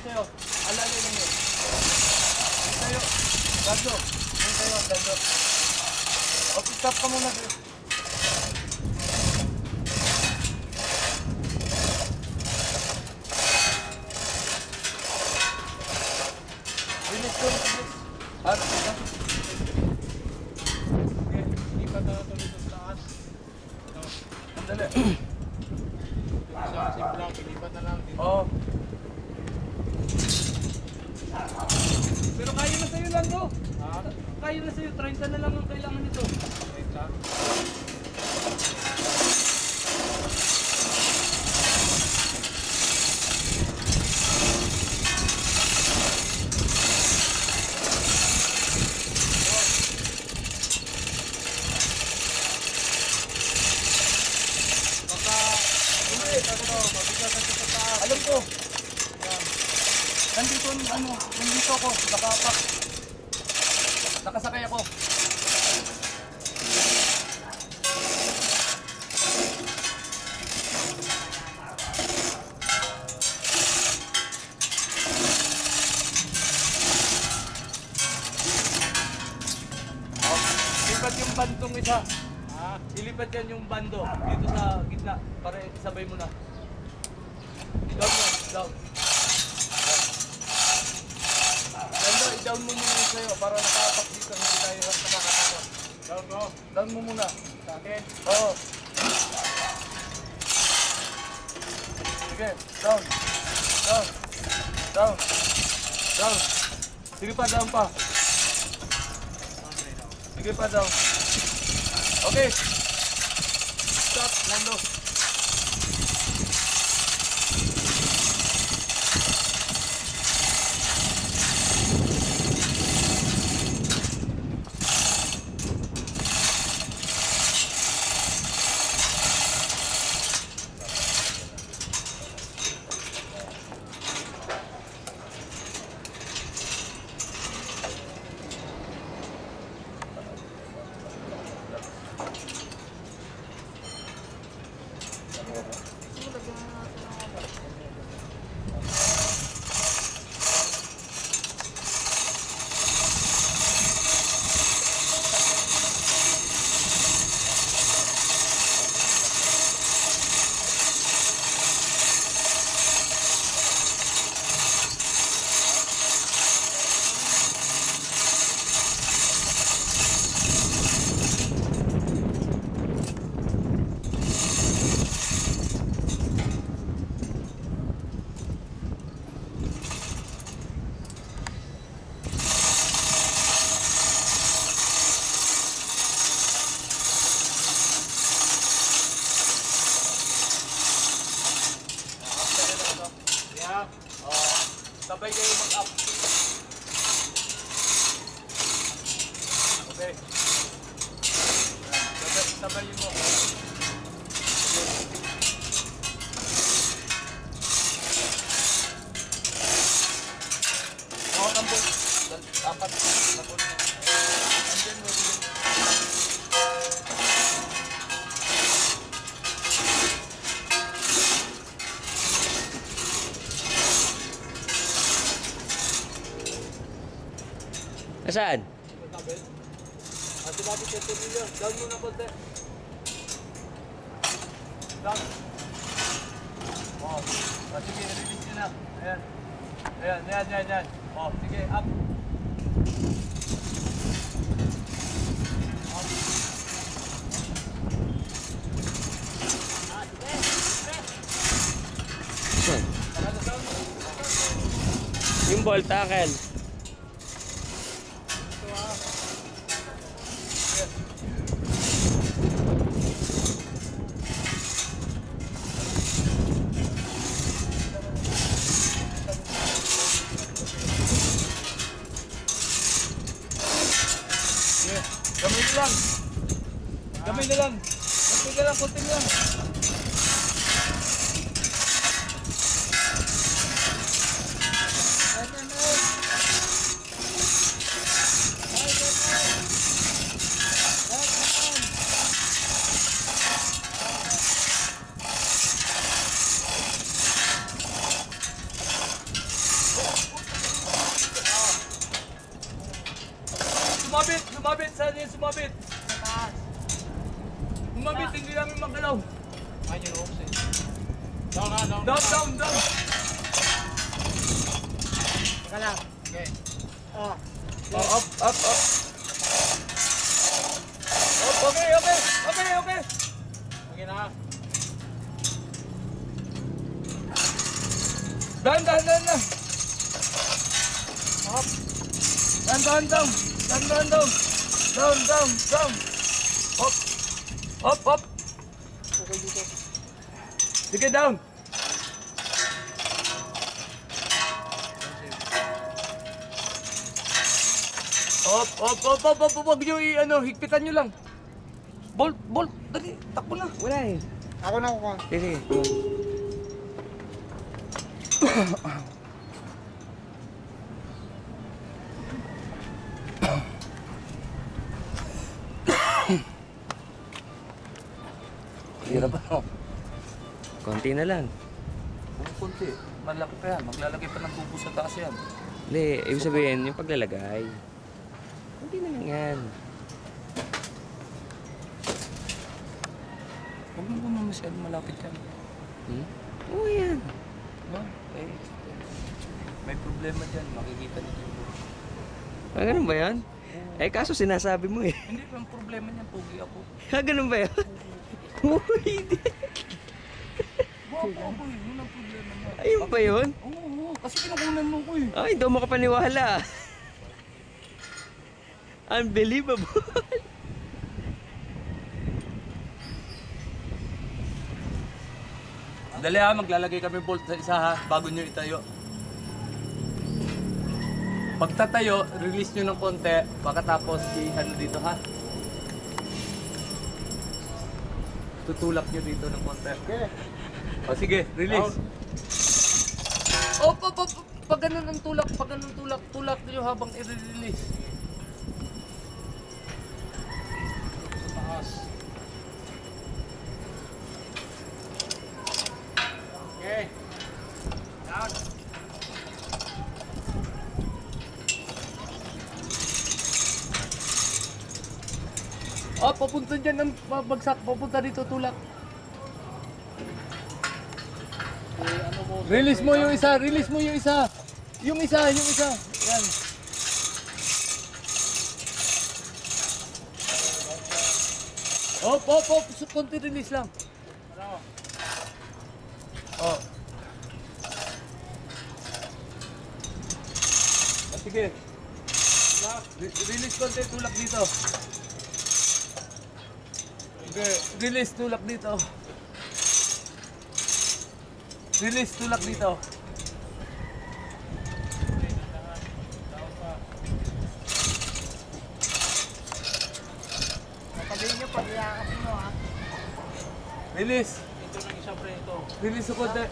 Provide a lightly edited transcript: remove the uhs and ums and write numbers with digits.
Sa'yo, alala lang yun. Sa'yo, dando. Sa'yo, dando. O, stop ka muna sa'yo. Bilis ko, bilis. Ano, ano? Okay, hindi pa tuloy sa taas. Andali. Isang lang, pilipat na lang. Oo. Pero kaya na sa'yo, Lando. Ha? Kaya na sa'yo, 30 na lang ang kailangan nito. 30? Alam ko. Nandito ako, nakasakay ako. Ilipat yung bandong isa. Ilipat yan yung bando dito sa gitna para isabay mo na. Down mo, down. I-down mo muna yung sa'yo para nakapak dito, hindi tayo nakakatakot. Down mo? Down mo muna. Sa akin? Oo. Sige, down. Down. Down. Down. Sige pa, down pa. Sige pa, down. Okay. Stop, Lando. Sabay kayo mag-up. Okay. Sabay mo. Mga tambol. Apat. Tambol. Andyan mo. Saan? Ate bakit yung tumilyo? Down muna po, te. Down. Oh. Sige, release nyo na. Ayan. Ayan. Oh, sige, up. Up. Saan? Yung ball tackle. Ito konti lang. Gamay na lang. Konti lang. Sumabit, saan yan sumabit? Sumabit, hindi namin magalaw. Down. Teka lang. Okay. Oh. Up. Up, okay. Okay na. Down. Up. Down. Up. Okay dito. Sige, down. Up. Huwag nyo higpitan nyo lang. Bolt, dali, takbo na. Wala eh. Ako na kukuha. Sige. Hirap ano? Konti na lang. Kunti. Malaki pa yan. Maglalagay pa ng tubo sa taas yan. Hindi, ibig sabihin, yung paglalagay. Konti na lang yan. Huwag mo naman masyado malapit yan. Oo yan. No? May problema dyan. Makikita niyo yung Ah, ganun ba yan? Eh, kaso sinasabi mo eh. Hindi pa ang problema niyan. Pogi ako. Ah, ganun ba yan? Uy, hindi. Ako eh. Yun ang problema niya. Ayun ba yun? Oo. Kasi kinukunan mo ko eh. Ay, hindi ako makapaniwala. Unbelievable. Dali ha. Maglalagay kami bolt sa isa ha. Bago nyo itayo. Pagtatayo, release nyo ng konti. Pagkatapos i-ano dito ha. Tutulak nyo dito ng konti. Okay. O sige, release. Op. Pag ganun ang tulak, tulak nyo habang i-release. Sa taas. Okay. Down. Oh, papunta dyan ang bagsak. Papunta dito, tulak. Ano mo? Release mo yung isa. Yung isa. Yan. Op. Konti release lang. Ano? Oh. Sige. Release konti, tulak dito. Okay, release, tulak dito. Release, tulak dito. Sabihin nyo pag iakap nyo ha. Release. Ito ng isa pre ito. Release ko konti.